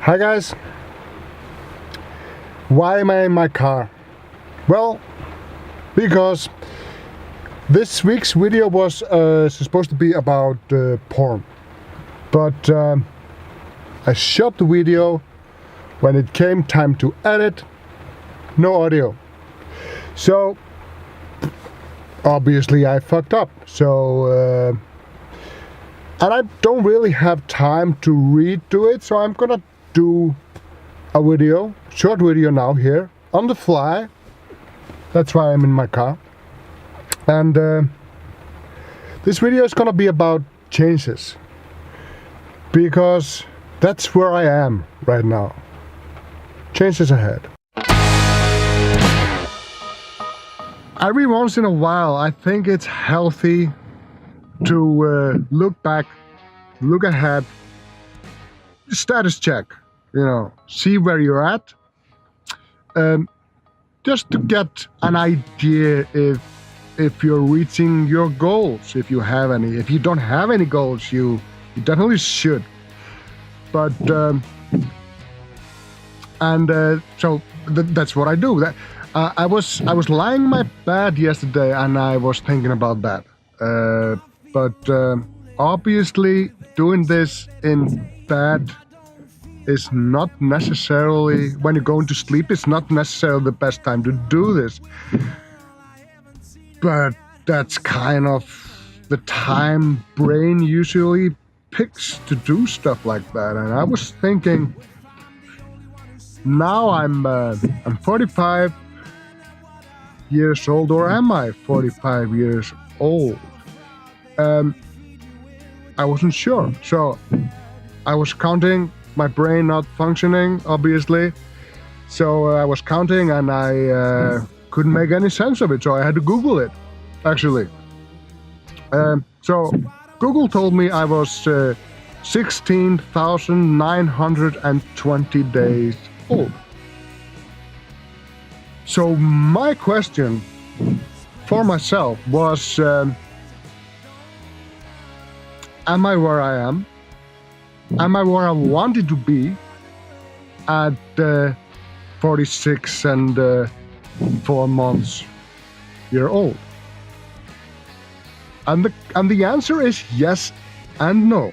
Hi guys, why am I in my car? Well, because this week's video was supposed to be about porn, but I shot the video. When it came time to edit, no audio. So obviously I fucked up. And I don't really have time to redo it, so I'm gonna do a short video now here on the fly. That's why I'm in my car. And this video is gonna be about changes, because that's where I am right now. Changes ahead. Every once in a while, I think it's healthy to look back, look ahead, status check, see where you're at, just to get an idea if you're reaching your goals, if you have any. If you don't have any goals, you definitely should. But so that's what I do. I was lying in my bed yesterday and I was thinking about that. But obviously doing this in bed is not necessarily, when you're going to sleep, it's not necessarily the best time to do this. But that's kind of the time brain usually picks to do stuff like that. And I was thinking, now I'm 45 years old, or am I 45 years old? I wasn't sure, so I was counting, my brain not functioning, obviously. So I was counting and I couldn't make any sense of it, so I had to Google it, actually. So Google told me I was 16,920 days old. So my question for myself was, am I where I am? Am I where I wanted to be at 46 and 4 months year old? And the answer is yes and no.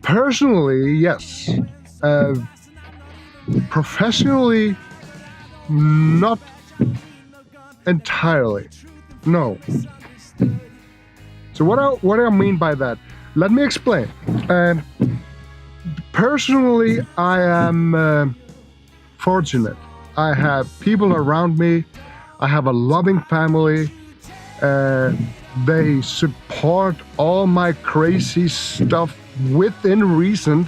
Personally, yes. Professionally, not entirely. No. So what do I mean by that? Let me explain. Personally, I am fortunate. I have people around me. I have a loving family. They support all my crazy stuff within reason.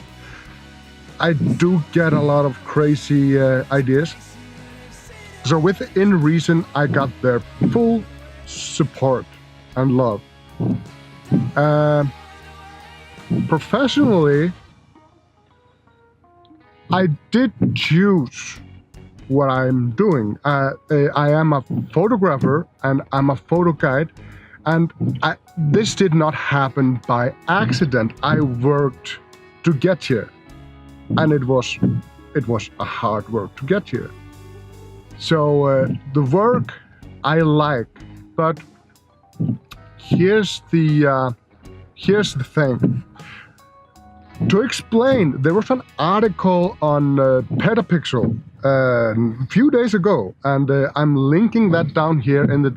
I do get a lot of crazy ideas. So within reason, I got their full support and love. Professionally, I did choose what I'm doing. I am a photographer and I'm a photo guide, and this did not happen by accident. I worked to get here, and it was a hard work to get here. So the work I like, but here's the thing. To explain, there was an article on Petapixel a few days ago, and I'm linking that down here in the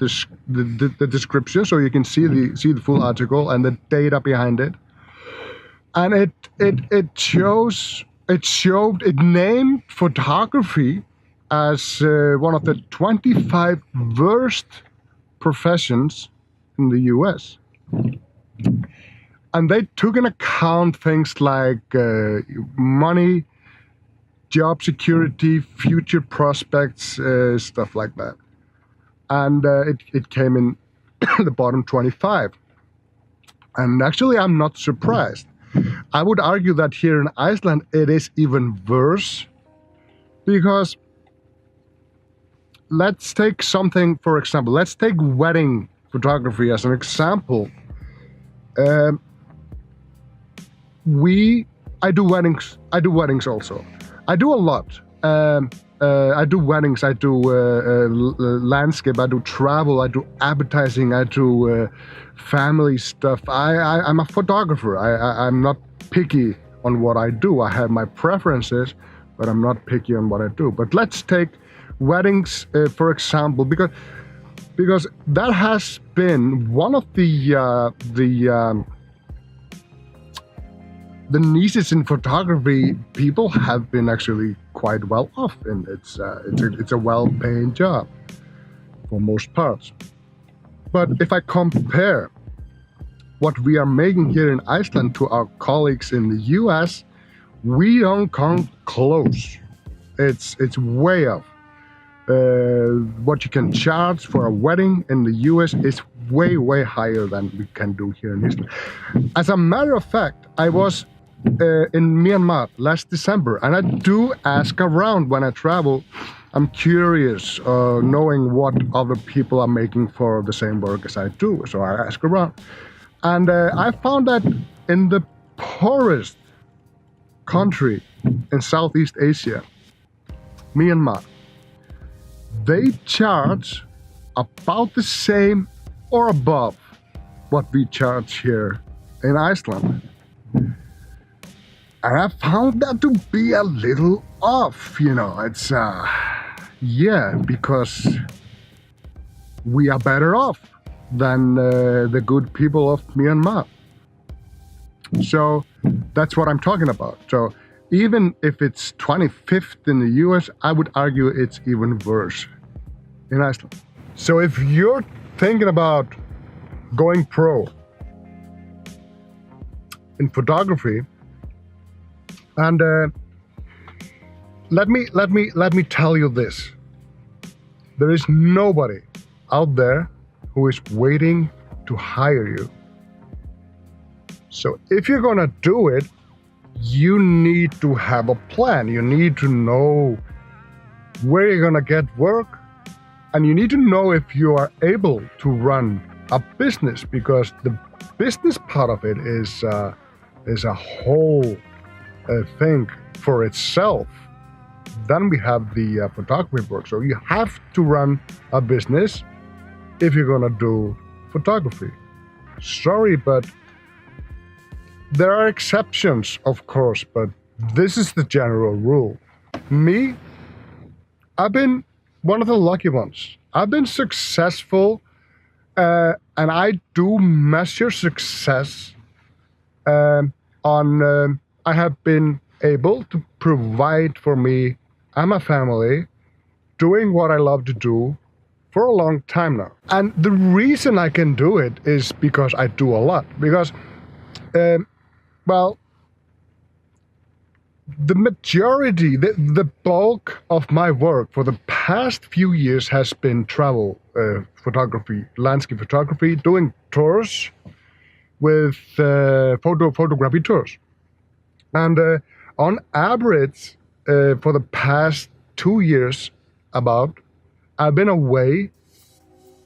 description, so you can see the full article and the data behind it. And it named photography as one of the 25 worst professions in the US. And they took into account things like money, job security, future prospects, stuff like that. And it came in the bottom 25. And actually, I'm not surprised. I would argue that here in Iceland, it is even worse, because let's take something, for example, let's take wedding photography as an example. I do weddings. I do weddings also. I do a lot. I do weddings. I do landscape. I do travel. I do advertising. I do family stuff. I'm a photographer. I'm not picky on what I do. I have my preferences, but I'm not picky on what I do. But let's take weddings for example, because that has been one of the niches in photography people have been actually quite well off in. It's a well-paying job for most parts. But if I compare what we are making here in Iceland to our colleagues in the US, we don't come close. It's way off. What you can charge for a wedding in the US is way higher than we can do here in Iceland. As a matter of fact, I was in Myanmar last December, and I do ask around when I travel. I'm curious, knowing what other people are making for the same work as I do, so I ask around. And I found that in the poorest country in Southeast Asia, Myanmar, they charge about the same or above what we charge here in Iceland. And I found that to be a little off, it's, because we are better off than the good people of Myanmar. So that's what I'm talking about. So even if it's 25th in the US, I would argue it's even worse in Iceland. So if you're thinking about going pro in photography, and let me tell you this: there is nobody out there who is waiting to hire you. So if you're gonna do it, you need to have a plan. You need to know where you're gonna get work, and you need to know if you are able to run a business, because the business part of it is a whole thing for itself. Then we have the photography work. So you have to run a business if you're gonna do photography. Sorry, but there are exceptions, of course, but this is the general rule. Me, I've been one of the lucky ones. I've been successful, and I do measure success on I have been able to provide for me and my family, doing what I love to do for a long time now. And the reason I can do it is because I do a lot. Because, the majority, the bulk of my work for the past few years has been travel photography, landscape photography, doing tours with photography tours. And on average, for the past 2 years, I've been away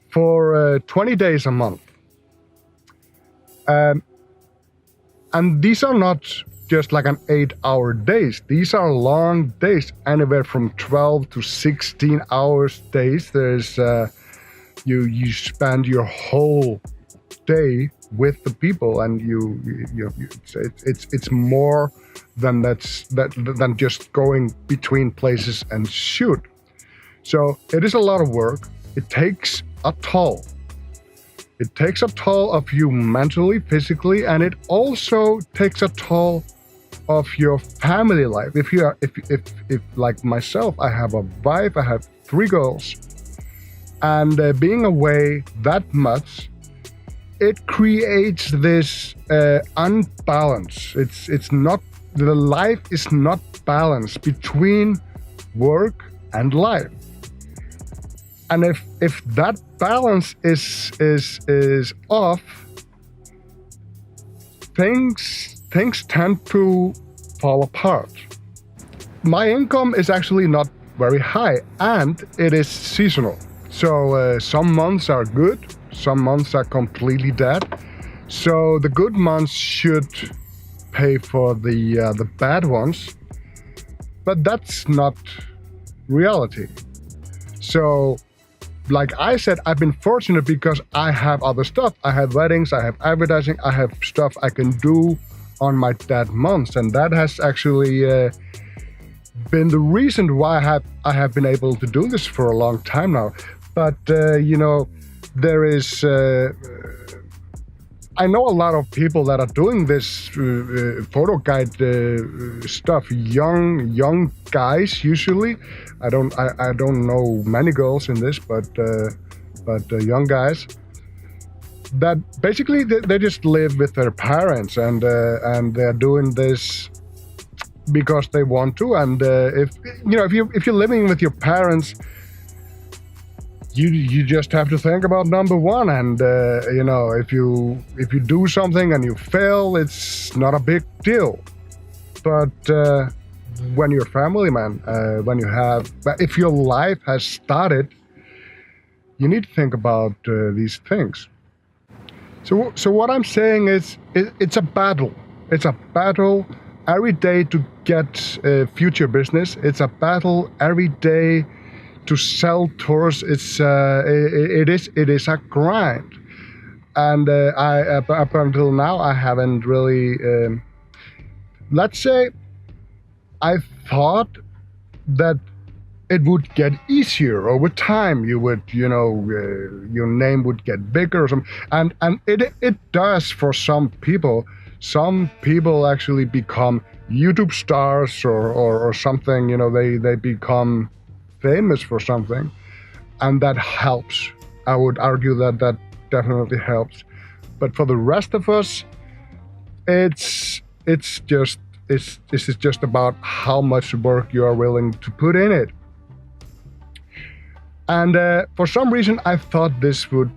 for 20 days a month. And these are not just like an 8-hour days. These are long days, anywhere from 12 to 16 hours days. There's you spend your whole day with the people, and it's more than than just going between places and shoot. So it is a lot of work. It takes a toll. It takes a toll of you mentally, physically, and it also takes a toll of your family life. If like myself, I have a wife, I have 3 girls, and being away that much, it creates this unbalance. It's not, the life is not balanced between work and life. And if that balance is off, things tend to fall apart. My income is actually not very high, and it is seasonal. So some months are good, some months are completely dead. So the good months should pay for the bad ones, but that's not reality. So, like I said, I've been fortunate because I have other stuff. I have weddings, I have advertising, I have stuff I can do on my dead months, and that has actually been the reason why I have been able to do this for a long time now. But there is. I know a lot of people that are doing this photo guide stuff. Young guys usually. I don't know many girls in this, but young guys that basically they just live with their parents, and they're doing this because they want to. And if you're living with your parents, you just have to think about number one. And if you do something and you fail, it's not a big deal. But when you're family man, if your life has started, you need to think about these things. So what I'm saying is, it's a battle. It's a battle every day to get future business. It's a battle every day to sell tours. It is a grind, and up until now I haven't really. Let's say I thought that it would get easier over time. You would, your name would get bigger or something, and it does for some people. Some people actually become YouTube stars or something. They become famous for something, and that helps. I would argue that definitely helps. But for the rest of us, this is just about how much work you are willing to put in it. And for some reason, I thought this would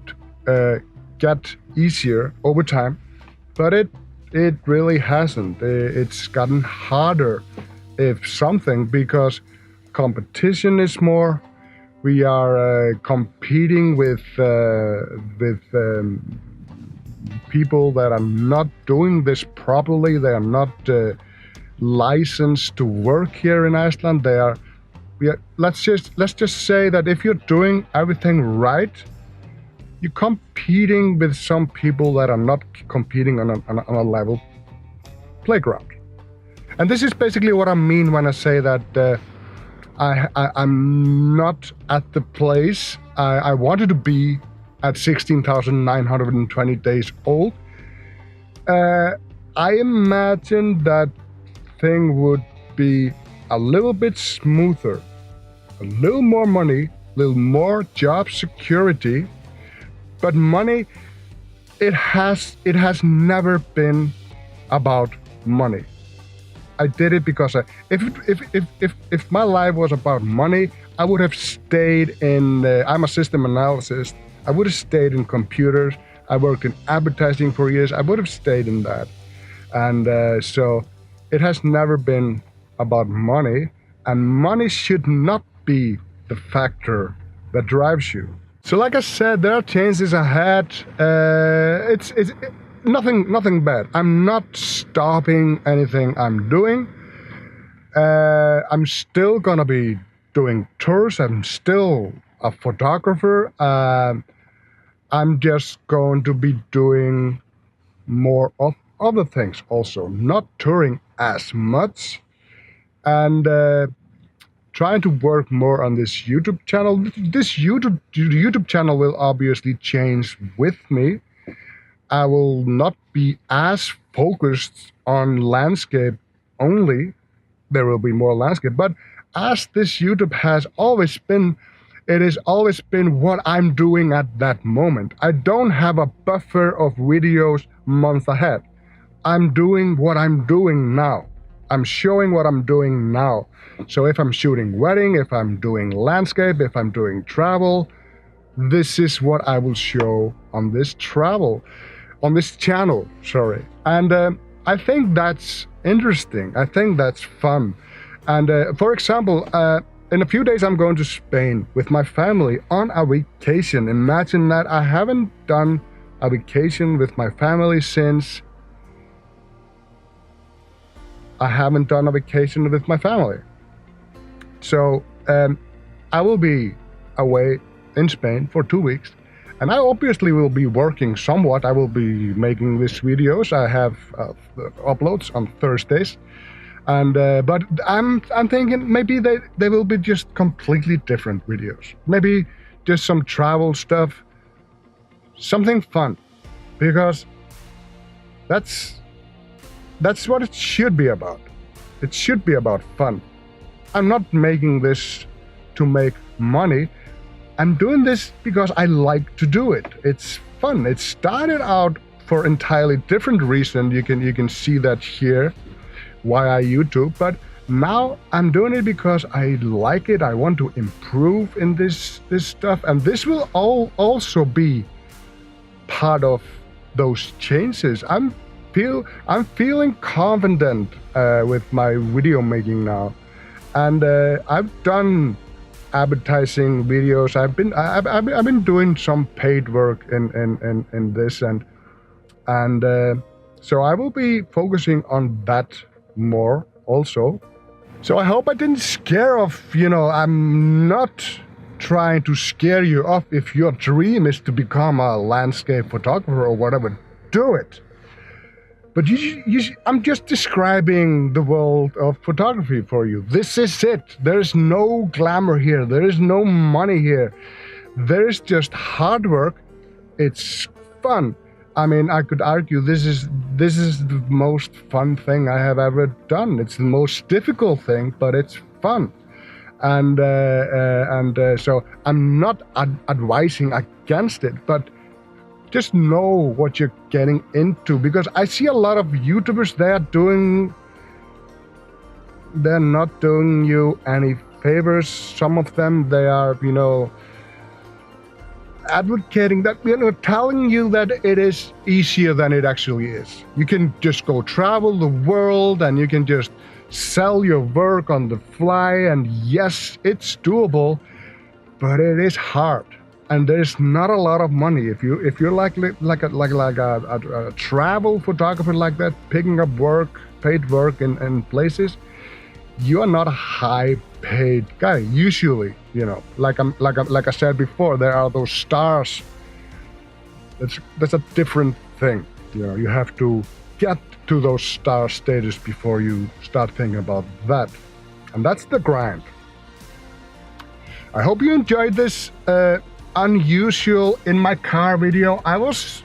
get easier over time, but it really hasn't. It's gotten harder, if something, because competition is more. We are competing with people that are not doing this properly. They are not licensed to work here in Iceland. Let's just say that if you're doing everything right, you're competing with some people that are not competing on a level playground. And this is basically what I mean when I say that I'm not at the place I wanted to be at 16,920 days old. I imagine that thing would be a little bit smoother, a little more money, a little more job security. But money, it has never been about money. I did it because if my life was about money, I would have stayed in. I'm a system analyst. I would have stayed in computers. I worked in advertising for years. I would have stayed in that, and so it has never been about money. And money should not be the factor that drives you. So, like I said, there are chances ahead. It's nothing bad. I'm not stopping anything I'm doing. I'm still gonna be doing tours. I'm still a photographer. I'm just going to be doing more of other things also, not touring as much, and trying to work more on this YouTube channel. This YouTube channel will obviously change with me. I will not be as focused on landscape only. There will be more landscape, but as this YouTube has always been, it has always been what I'm doing at that moment. I don't have a buffer of videos months ahead. I'm doing what I'm doing now. I'm showing what I'm doing now. So if I'm shooting wedding, if I'm doing landscape, if I'm doing travel, this is what I will show on this channel, sorry. And I think that's interesting. I think that's fun. And for example, in a few days I'm going to Spain with my family on a vacation. Imagine that. I haven't done a vacation with my family since I haven't done a vacation with my family. So I will be away in Spain for 2 weeks, and I obviously will be working somewhat. I will be making these videos. I have uploads on Thursdays, and but I'm thinking maybe they will be just completely different videos. Maybe just some travel stuff, something fun, because that's what it should be about. It should be about fun. I'm not making this to make money. I'm doing this because I like to do it. It's fun. It started out for entirely different reason. You can see that here, why I YouTube. But now I'm doing it because I like it. I want to improve in this stuff, and this will also be part of those changes. I'm feeling confident with my video making now, and I've done advertising videos. I've been doing some paid work in this, and so I will be focusing on that more also. So I hope I didn't scare off. I'm not trying to scare you off. If your dream is to become a landscape photographer or whatever, do it. But I'm just describing the world of photography for you. This is it. There is no glamour here. There is no money here. There is just hard work. It's fun. I mean, I could argue this is the most fun thing I have ever done. It's the most difficult thing, but it's fun. And so I'm not advising against it, but just know what you're getting into, because I see a lot of YouTubers, they're not doing you any favors. Some of them, they are, advocating that, telling you that it is easier than it actually is. You can just go travel the world and you can just sell your work on the fly, and yes, it's doable, but it is hard. And there's not a lot of money. If you're like a travel photographer like that, picking up work, paid work in places, you are not a high paid guy usually. Like I said before, there are those stars. That's a different thing. You have to get to those star status before you start thinking about that, and that's the grind. I hope you enjoyed this unusual in my car video. I was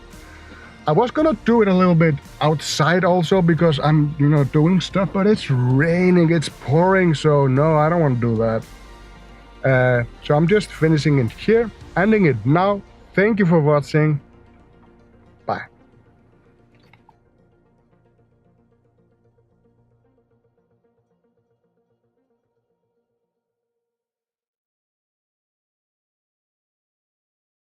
gonna do it a little bit outside also, because I'm doing stuff, but it's raining, it's pouring, so no, I don't want to do that. So I'm just finishing it here, ending it now. Thank you for watching.